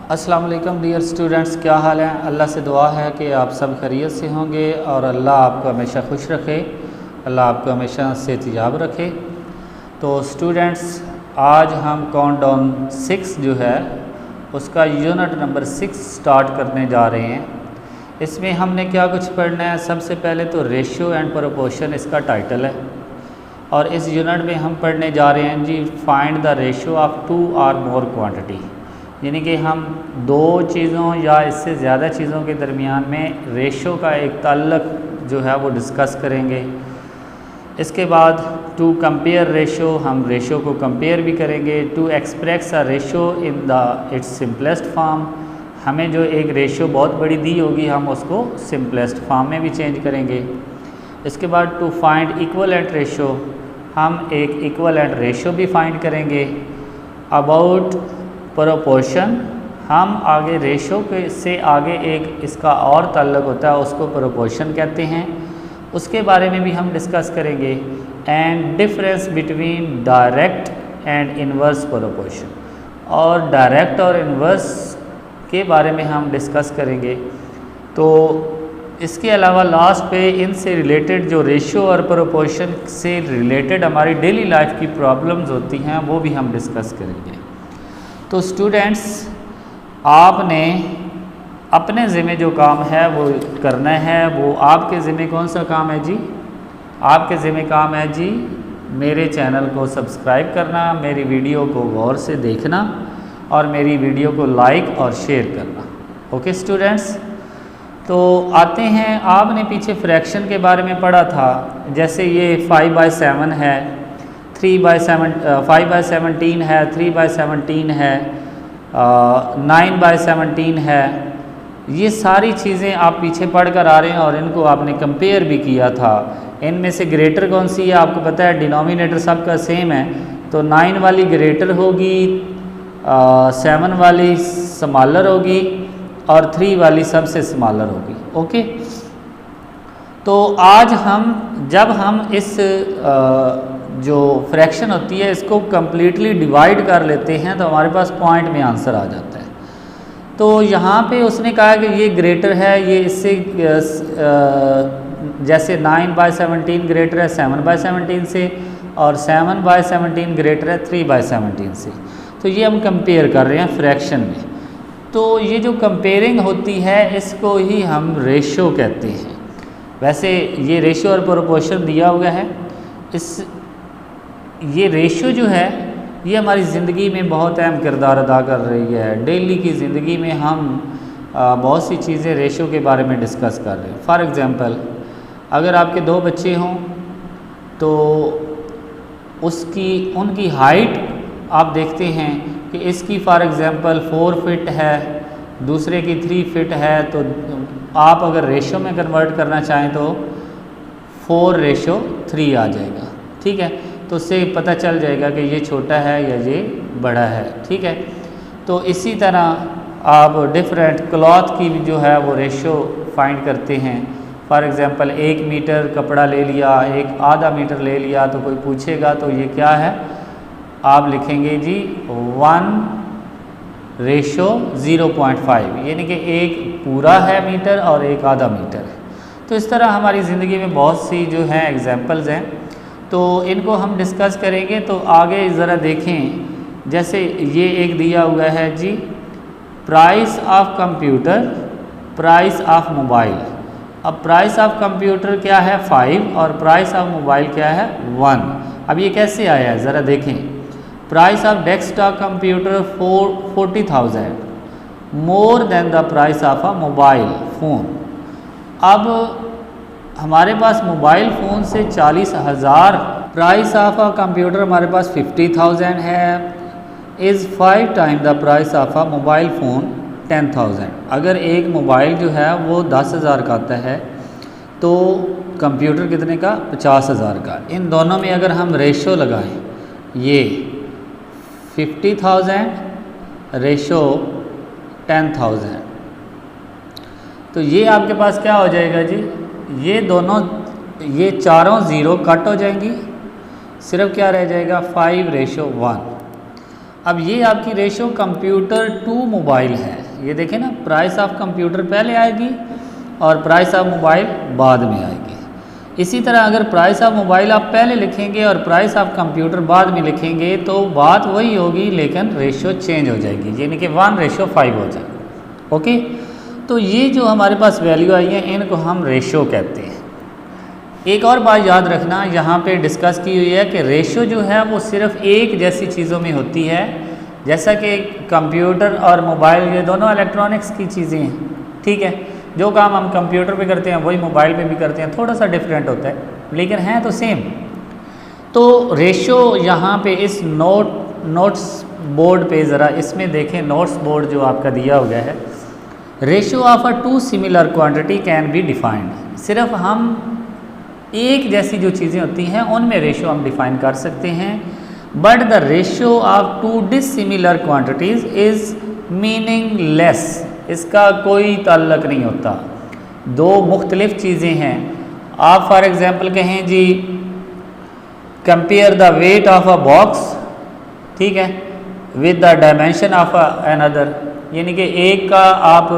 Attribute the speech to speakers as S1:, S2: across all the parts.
S1: अस्सलाम वालेकुम dear students, क्या हाल है। अल्लाह से दुआ है कि आप सब खैरियत से होंगे और अल्लाह आपको हमेशा खुश रखे, अल्लाह आपको हमेशा सेहतियाब रखे। तो स्टूडेंट्स, आज हम काउंटडाउन 6 जो है उसका यूनिट नंबर 6 स्टार्ट करने जा रहे हैं। इसमें हमने क्या कुछ पढ़ना है। सबसे पहले तो रेशियो एंड प्रोपोर्शन इसका टाइटल है और इस यूनिट में हम पढ़ने जा रहे हैं जी फाइंड द रेशियो ऑफ 2 और मोर क्वांटिटी, यानी कि हम दो चीज़ों या इससे ज़्यादा चीज़ों के दरमियान में रेशो का एक ताल्लुक़ जो है वो डिस्कस करेंगे। इसके बाद टू कंपेयर रेशो, हम रेशो को कंपेयर भी करेंगे। To express a ratio in the its simplest form, हमें जो एक रेशो बहुत बड़ी दी होगी हम उसको सिंपलेस्ट फॉर्म में भी चेंज करेंगे। इसके बाद टू फाइंड इक्वलेंट रेशो, हम एक इक्वलेंट रेशो भी फाइंड करेंगे। अबाउट प्रोपोर्शन, हम आगे रेशो के से आगे एक इसका और ताल्लुक़ होता है, उसको प्रोपोर्शन कहते हैं, उसके बारे में भी हम डिस्कस करेंगे। And difference between direct and inverse proportion, और डायरेक्ट और इन्वर्स के बारे में हम डिस्कस करेंगे। तो इसके अलावा लास्ट पे इनसे रिलेटेड जो रेशियो और प्रोपोर्शन से रिलेटेड हमारी डेली लाइफ की प्रॉब्लम्स होती हैं वो भी हम डिस्कस करेंगे। तो स्टूडेंट्स, आपने अपने ज़िम्मे जो काम है वो करना है। वो आपके ज़िम्मे कौन सा काम है जी? आपके ज़िम्मे काम है जी मेरे चैनल को सब्सक्राइब करना, मेरी वीडियो को गौर से देखना और मेरी वीडियो को लाइक और शेयर करना। ओके स्टूडेंट्स, तो आते हैं, आपने पीछे फ्रैक्शन के बारे में पढ़ा था। जैसे ये 5/7 है, 5/17 है, 3/17 है, 9/17 है। ये सारी चीज़ें आप पीछे पढ़ कर आ रहे हैं और इनको आपने कंपेयर भी किया था। इनमें से ग्रेटर कौन सी है आपको पता है? डिनोमिनेटर सबका सेम है, तो 9 वाली ग्रेटर होगी, 7 वाली स्मॉलर होगी और 3 वाली सबसे स्मॉलर होगी। ओके, तो आज जब हम इस जो फ्रैक्शन होती है इसको कम्प्लीटली डिवाइड कर लेते हैं तो हमारे पास पॉइंट में आंसर आ जाता है। तो यहाँ पे उसने कहा कि ये ग्रेटर है, ये इससे जैसे 9/17 ग्रेटर है 7/17 से और 7/17 ग्रेटर है 3/17 से। तो ये हम कंपेयर कर रहे हैं फ्रैक्शन में। तो ये जो कंपेयरिंग होती है इसको ही हम रेशो कहते हैं। वैसे ये रेशो और प्रोपोर्शन दिया हुआ है। ये रेशो जो है ये हमारी ज़िंदगी में बहुत अहम किरदार अदा कर रही है। डेली की ज़िंदगी में हम बहुत सी चीज़ें रेशो के बारे में डिस्कस कर रहे हैं। फॉर एग्ज़ाम्पल, अगर आपके 2 बच्चे हों तो उनकी हाइट आप देखते हैं कि इसकी फॉर एग्ज़ाम्पल 4 फीट है, दूसरे की 3 फीट है। तो आप अगर रेशो में कन्वर्ट करना चाहें तो 4:3 आ जाएगा। ठीक है, तो उससे पता चल जाएगा कि ये छोटा है या ये बड़ा है। ठीक है, तो इसी तरह आप डिफरेंट क्लॉथ की भी जो है वो रेशो फाइंड करते हैं। फॉर एग्ज़ाम्पल 1 मीटर कपड़ा ले लिया, एक आधा मीटर ले लिया, तो कोई पूछेगा तो ये क्या है, आप लिखेंगे जी 1:0.5, यानी कि एक पूरा है मीटर और एक आधा मीटर है। तो इस तरह हमारी ज़िंदगी में बहुत सी जो है एग्जांपल्स हैं, तो इनको हम डिस्कस करेंगे। तो आगे ज़रा देखें, जैसे ये एक दिया हुआ है जी price of computer, price of mobile. अब प्राइस ऑफ कंप्यूटर क्या है 5 और प्राइस ऑफ मोबाइल क्या है 1। अब ये कैसे आया है ज़रा देखें। Price of desktop computer 40,000 more than the price of a mobile phone. अब हमारे पास मोबाइल फ़ोन से 40,000, प्राइस ऑफ अ कंप्यूटर हमारे पास 50,000 है, is 5 time the price of a mobile phone 10,000। अगर एक मोबाइल जो है वो 10,000 का आता है तो कंप्यूटर कितने का? 50,000 का। इन दोनों में अगर हम रेशो लगाएं, ये 50,000 रेशो 10,000, तो ये आपके पास क्या हो जाएगा जी? ये चारों ज़ीरो कट हो जाएंगी, सिर्फ क्या रह जाएगा 5:1। अब ये आपकी रेशो कंप्यूटर टू मोबाइल है, ये देखें ना, प्राइस ऑफ कंप्यूटर पहले आएगी और प्राइस ऑफ मोबाइल बाद में आएगी। इसी तरह अगर प्राइस ऑफ मोबाइल आप पहले लिखेंगे और प्राइस ऑफ कंप्यूटर बाद में लिखेंगे तो बात वही होगी, लेकिन रेशो चेंज हो जाएगी, यानी कि 1:5 हो जाएगा। ओके, तो ये जो हमारे पास वैल्यू आई है इनको हम रेशो कहते हैं। एक और बात याद रखना, यहाँ पे डिस्कस की हुई है कि रेशो जो है वो सिर्फ एक जैसी चीज़ों में होती है, जैसा कि कंप्यूटर और मोबाइल ये दोनों इलेक्ट्रॉनिक्स की चीज़ें हैं, ठीक है। जो काम हम कंप्यूटर पे करते हैं वही मोबाइल पे भी करते हैं, थोड़ा सा डिफरेंट होता है लेकिन है तो सेम। तो रेशो यहाँ पे इस नोट्स बोर्ड पे ज़रा इसमें देखें, नोट्स बोर्ड जो आपका दिया हुआ है, ratio of a two similar quantity can be defined. सिर्फ हम एक जैसी जो चीज़ें होती हैं उनमें रेशो हम डिफाइन कर सकते हैं, but the ratio of to dissimilar quantities is meaningless, इसका कोई ताल्लुक नहीं होता। दो मुख्तलिफ चीज़ें हैं, आप फॉर एग्ज़ाम्पल कहें जी compare the weight of a box, ठीक है, with the dimension of another, यानी कि एक का आप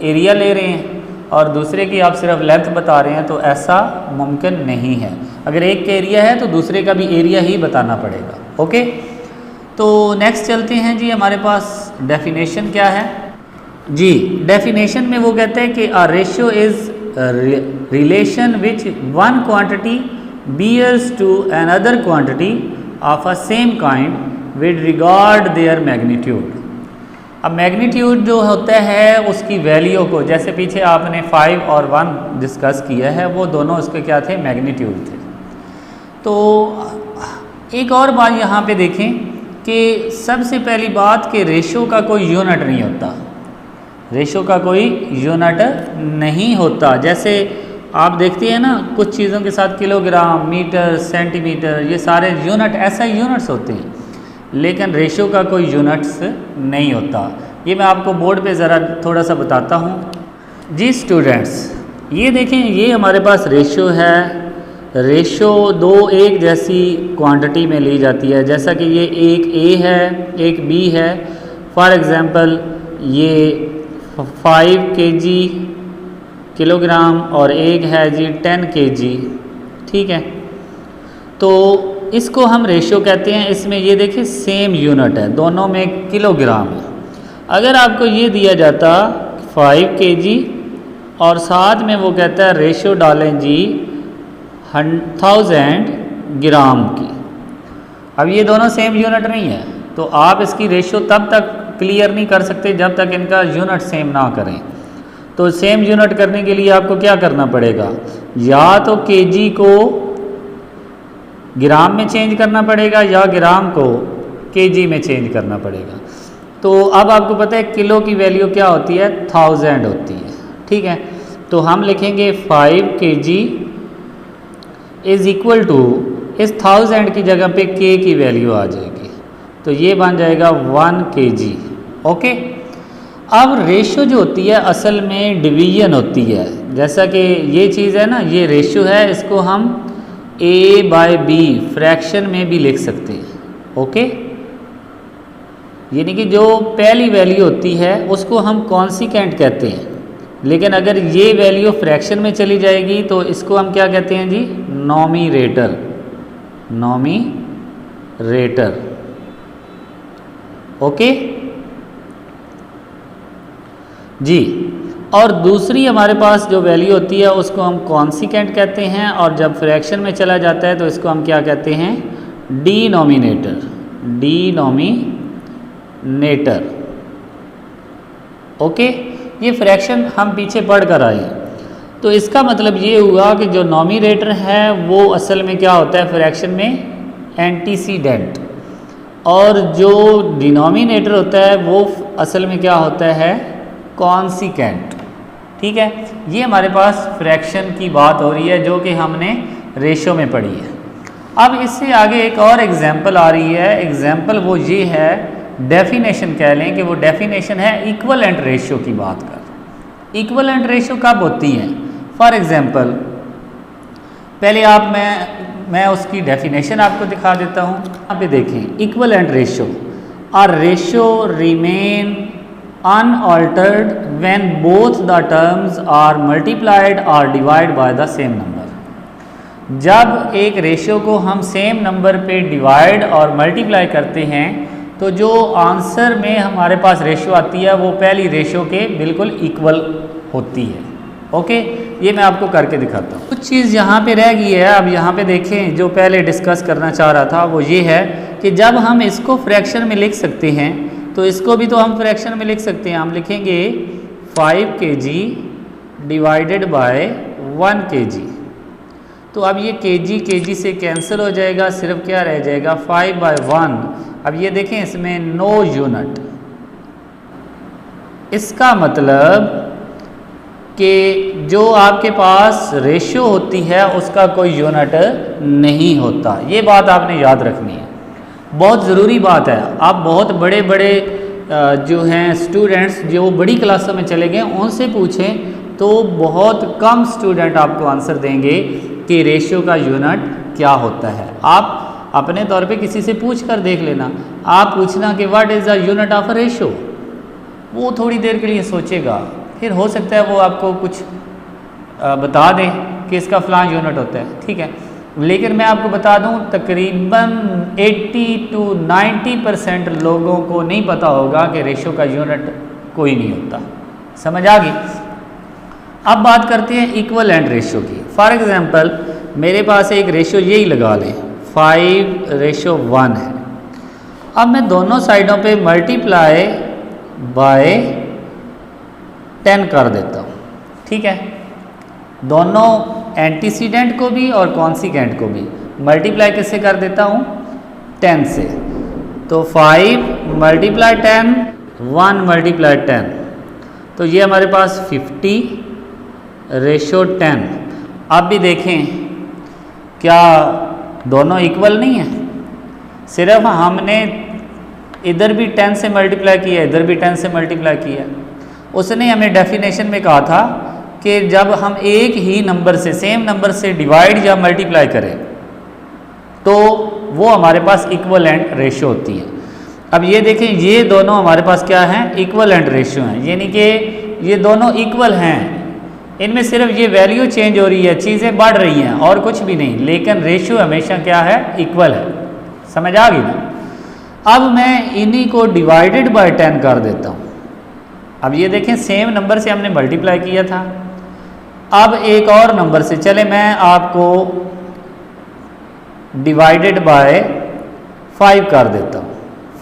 S1: एरिया ले रहे हैं और दूसरे की आप सिर्फ लेंथ बता रहे हैं, तो ऐसा मुमकिन नहीं है। अगर एक का एरिया है तो दूसरे का भी एरिया ही बताना पड़ेगा। ओके, तो नेक्स्ट चलते हैं जी, हमारे पास डेफिनेशन क्या है जी। डेफिनेशन में वो कहते हैं कि a ratio is relation which one quantity bears to another quantity of a same kind with regard their magnitude. अब मैग्नीट्यूड जो होता है उसकी वैल्यू को, जैसे पीछे आपने 5 और 1 डिस्कस किया है, वो दोनों उसके क्या थे, मैग्नीट्यूड थे। तो एक और बात यहाँ पे देखें कि सबसे पहली बात कि रेशो का कोई यूनिट नहीं होता, रेशो का कोई यूनिट नहीं होता। जैसे आप देखते हैं ना कुछ चीज़ों के साथ किलोग्राम, मीटर, सेंटीमीटर, ये सारे यूनिट ऐसा यूनिट्स होते हैं, लेकिन रेशो का कोई यूनिट्स नहीं होता। ये मैं आपको बोर्ड पे ज़रा थोड़ा सा बताता हूँ जी। स्टूडेंट्स ये देखें, ये हमारे पास रेशो है, रेशो दो एक जैसी क्वांटिटी में ली जाती है, जैसा कि ये एक ए है एक बी है। फॉर एग्ज़ाम्पल ये 5 kg किलोग्राम और एक है जी 10 kg, ठीक है। तो इसको हम रेशो कहते हैं। इसमें ये देखिए सेम यूनिट है, दोनों में किलोग्राम है। अगर आपको ये दिया जाता 5 kg और साथ में वो कहता है रेशो डालें जी 1000 ग्राम की, अब ये दोनों सेम यूनिट नहीं है, तो आप इसकी रेशो तब तक क्लियर नहीं कर सकते जब तक इनका यूनिट सेम ना करें। तो सेम यूनिट करने के लिए आपको क्या करना पड़ेगा, या तो केजी को ग्राम में चेंज करना पड़ेगा या ग्राम को केजी में चेंज करना पड़ेगा। तो अब आपको पता है किलो की वैल्यू क्या होती है, 1000 होती है, ठीक है। तो हम लिखेंगे 5 kg इज़ इक्वल टू, इस 1000 की जगह पे के की वैल्यू आ जाएगी, तो ये बन जाएगा 1 kg। ओके, अब रेशो जो होती है असल में डिवीजन होती है, जैसा कि ये चीज़ है ना, ये रेशो है, इसको हम a/b फ्रैक्शन में भी लिख सकते हैं। ओके, यानी कि जो पहली वैल्यू होती है उसको हम कॉन्सिक्वेंट कहते हैं, लेकिन अगर ये वैल्यू फ्रैक्शन में चली जाएगी तो इसको हम क्या कहते हैं जी, नॉमिनेटर, नॉमिनेटर। ओके जी। और दूसरी हमारे पास जो वैल्यू होती है उसको हम कॉन्सिक्वेंट कहते हैं, और जब फ्रैक्शन में चला जाता है तो इसको हम क्या कहते हैं, डिनोमिनेटर, डिनोमिनेटर। ओके, ये फ्रैक्शन हम पीछे पढ़ कर आए हैं, तो इसका मतलब ये हुआ कि जो नॉमिनेटर है वो असल में क्या होता है फ्रैक्शन में, एंटीसीडेंट, और जो डिनोमिनेटर होता है वो असल में क्या होता है, कॉन्सिक्वेंट। ठीक है, ये हमारे पास फ्रैक्शन की बात हो रही है जो कि हमने रेशो में पढ़ी है। अब इससे आगे एक और एग्जांपल आ रही है, एग्जांपल वो ये है, डेफिनेशन कह लें कि वो डेफिनेशन है इक्विवेलेंट रेशो की बात कर। इक्विवेलेंट रेशो कब होती हैं, फॉर एग्जांपल पहले मैं उसकी डेफिनेशन आपको दिखा देता हूँ। यहाँ पे देखें equivalent ratio, a ratio remain unaltered when both the terms are multiplied or divided by the same number। जब एक रेशियो को हम सेम नंबर पे डिवाइड और मल्टीप्लाई करते हैं तो जो आंसर में हमारे पास रेशियो आती है वो पहली रेशियो के बिल्कुल इक्वल होती है। ओके, ये मैं आपको करके दिखाता हूँ। कुछ चीज़ यहाँ पे रह गई है। अब यहाँ पे देखें, जो पहले डिस्कस करना चाह रहा था वो ये है कि जब हम इसको फ्रैक्शन में लिख सकते हैं तो इसको भी तो हम फ्रैक्शन में लिख सकते हैं। हम लिखेंगे 5 kg डिवाइडेड बाय 1 kg। तो अब ये kg से कैंसिल हो जाएगा, सिर्फ क्या रह जाएगा 5/1। अब ये देखें, इसमें नो यूनिट। इसका मतलब कि जो आपके पास रेशियो होती है उसका कोई यूनिट नहीं होता। ये बात आपने याद रखनी है, बहुत ज़रूरी बात है। आप बहुत बड़े बड़े जो हैं स्टूडेंट्स जो बड़ी क्लासों में चले गए उनसे पूछें तो बहुत कम स्टूडेंट आपको आंसर देंगे कि रेशियो का यूनिट क्या होता है। आप अपने तौर पे किसी से पूछ कर देख लेना। आप पूछना कि what is the unit of a ratio, वो थोड़ी देर के लिए सोचेगा, फिर हो सकता है वो आपको कुछ बता दें कि इसका फ़लाँ यूनिट होता है, ठीक है। लेकिन मैं आपको बता दूं तकरीबन 80 to 90% लोगों को नहीं पता होगा कि रेशियो का यूनिट कोई नहीं होता। समझ आ गई? अब बात करते हैं इक्वलेंट रेशियो की। फॉर एग्जांपल मेरे पास एक रेशियो यही लगा लें 5:1 है। अब मैं दोनों साइडों पे मल्टीप्लाई बाय 10 कर देता हूँ, ठीक है। दोनों एंटीसीडेंट को भी और कॉन्सिक्वेंट को भी मल्टीप्लाई किससे कर देता हूँ 10 से। तो 5 × 10 1 × 10, तो ये हमारे पास 50:10। अब भी देखें क्या दोनों इक्वल नहीं है, सिर्फ हमने इधर भी 10 से मल्टीप्लाई किया, इधर भी 10 से मल्टीप्लाई किया। उसने हमें डेफिनेशन में कहा था कि जब हम एक ही नंबर से सेम नंबर से डिवाइड या मल्टीप्लाई करें तो वो हमारे पास इक्वलेंट रेशियो होती है। अब ये देखें, ये दोनों हमारे पास क्या हैं इक्वलेंट रेशियो हैं, यानी कि ये दोनों इक्वल हैं। इनमें सिर्फ ये वैल्यू चेंज हो रही है, चीज़ें बढ़ रही हैं और कुछ भी नहीं, लेकिन रेशियो हमेशा क्या है इक्वल है। समझ आ गई ना? अब मैं इन्हीं को डिवाइडेड बाय 10 कर देता हूँ। अब ये देखें, सेम नंबर से हमने मल्टीप्लाई किया था। अब एक और नंबर से चले मैं आपको डिवाइडेड बाय 5 कर देता हूँ,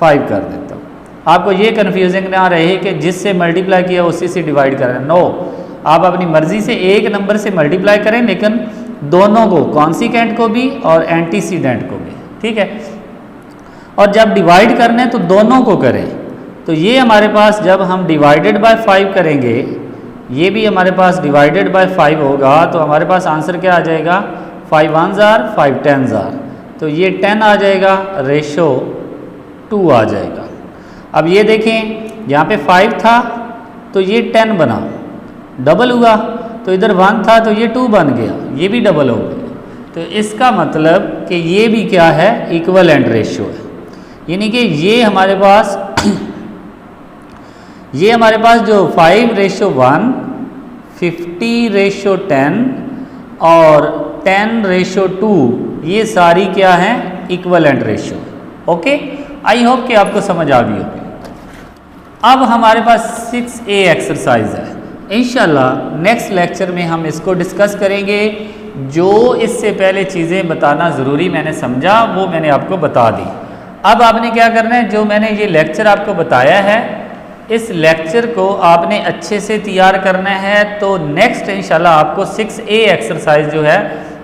S1: 5 कर देता हूँ। आपको ये कन्फ्यूजिंग ना रहे कि जिससे मल्टीप्लाई किया उसी से डिवाइड करें। नो, आप अपनी मर्ज़ी से एक नंबर से मल्टीप्लाई करें, लेकिन दोनों को, कॉन्सिक्वेंट को भी और एंटीसीडेंट को भी, ठीक है। और जब डिवाइड करना है तो दोनों को करें। तो ये हमारे पास जब हम डिवाइडेड बाय 5 करेंगे, ये भी हमारे पास डिवाइडेड बाय 5 होगा, तो हमारे पास आंसर क्या आ जाएगा 5 1s are 5 10s are, तो ये 10 आ जाएगा, रेशो 2 आ जाएगा। अब ये देखें, यहाँ पे 5 था तो ये 10 बना, डबल हुआ, तो इधर 1 था तो ये 2 बन गया, ये भी डबल हो गया। तो इसका मतलब कि ये भी क्या है इक्वलेंट रेशियो है, यानी कि ये हमारे पास ये हमारे पास जो 5:1, 50:10 और 10:2, ये सारी क्या हैं equivalent ratio. Okay, I hope कि आपको समझ आ गई होगी। अब हमारे पास 6A एक्सरसाइज है। इंशाल्लाह नेक्स्ट लेक्चर में हम इसको डिस्कस करेंगे। जो इससे पहले चीज़ें बताना ज़रूरी मैंने समझा वो मैंने आपको बता दी। अब आपने क्या करना है, जो मैंने ये लेक्चर आपको बताया है इस लेक्चर को आपने अच्छे से तैयार करना है। तो नेक्स्ट इंशाल्लाह आपको 6A एक्सरसाइज जो है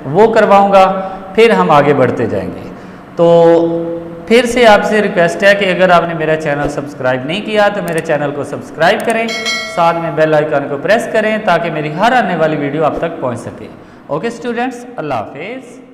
S1: वो करवाऊंगा, फिर हम आगे बढ़ते जाएंगे। तो फिर से आपसे रिक्वेस्ट है कि अगर आपने मेरा चैनल सब्सक्राइब नहीं किया तो मेरे चैनल को सब्सक्राइब करें, साथ में बेल आइकन को प्रेस करें ताकि मेरी हर आने वाली वीडियो आप तक पहुंच सके। ओके स्टूडेंट्स, अल्लाह हाफिज़।